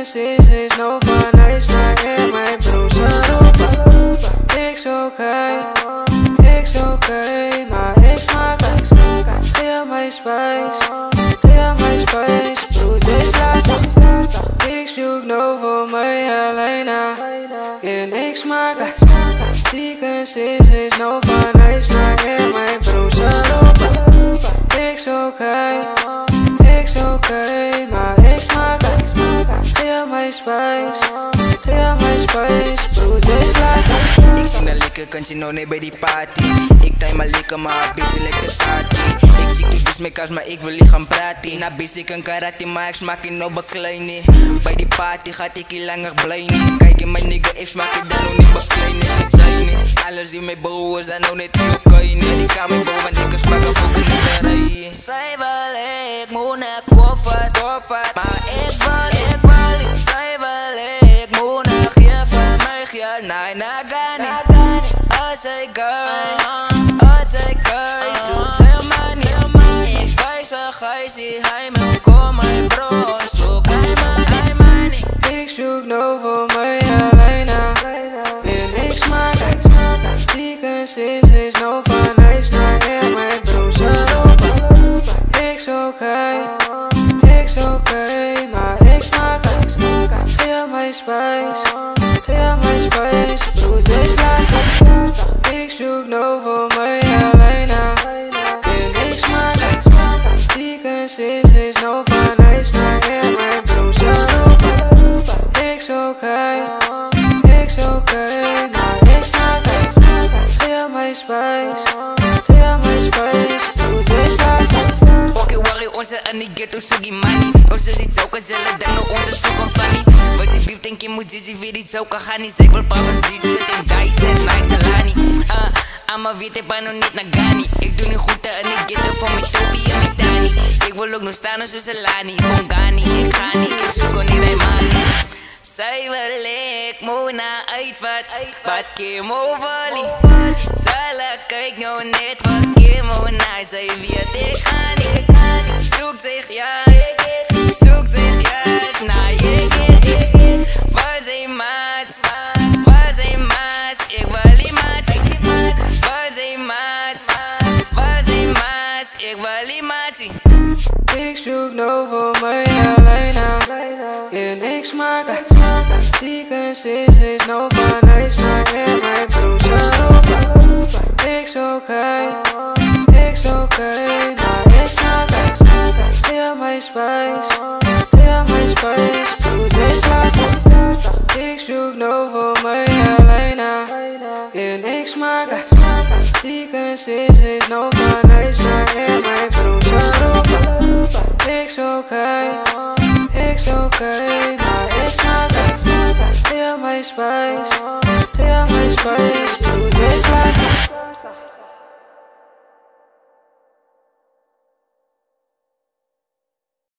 Sinds is nog van huis naar in mijn broers roepen. Ik is oké, maar ik smaak heel mijn spijs, broertjes laatst. Ik zoek nog voor mij alleen en ik smaak die sinds is nog van huis naar in mijn broers roepen. Ik is oké, maar ik smaak heel mijn spijs, broertjes laatst. Ik zie naar likken, kan je nou nee bij die party. Ik time maar likken, maar busy lijkt de party. Ik zie kiekjes met kas, maar ik wil niet gaan praten. Na busy kan karate, maar ik smaak in op kleine. Bij die party gaat ik hier langer blij niet. Kijk in mijn nigga, ik smaak het dan nog niet beklein. Is het zijn niet, alles in mijn broers en nog niet heel klein. Die kan mijn boven, want ik smaak op ook niet meer rijden. Zij wel, ik moet naar koffer, maar ik wil niet. Zij wel, ik moet naar geven, mij geven, naar Ghani. Als ik zoek zijn money. Ik wijs wel gijzie, hij me kom mijn bro, zoek hij money. Ik zoek nou voor mij alleen en ik smaak die sinds is nog van huis naar in mijn broers roepen. Ik is oké, maar ik smaak heel mijn spijs, broertjes laatst. Ik zoek nou voor mij alleen en ik smaak die sinds is nog van huis naar in mijn broers roepen. Ik is oké, maar ik smaak heel mijn spijs, broertjes laatst. Oké, worry, onze en die ghetto sugi money. Onze ziet zo gezellig, dan nog onze zoeken funny. Was je beef, denk je moet je weer iets zo kan gaan niet. Zeg wel pa van dit zit en die zet, Nike Salani. Ama weet ik nog niet naar Ghani. Ik doe nu goed en ik ghetto van mijn topie en mijn tani. Ik wil ook nog staan als Salani. Van Ghani, ik ga niet, ik zoek ook niet bij money. Zij wil ik moet naar wat Kim overlie. Zala kijk nou net wat Kim naar, zij weet ik ga niet. Zoek zich ja, naar je waar zijn maats, ik wil die maats. Waar zijn maats, ik wil die maats. Ik zoek nou voor mij alleen en ik smaak die sinds is nog van huis naar in mijn broers roepen. Ik is oké, maar ik smaak heel mijn spijs, broertjes laatst. Ik zoek nou voor mij alleen en ik smaak die sinds is nog van huis naar in mijn broers roepen. Ik is oké, maar ik smaak heel mijn spijs,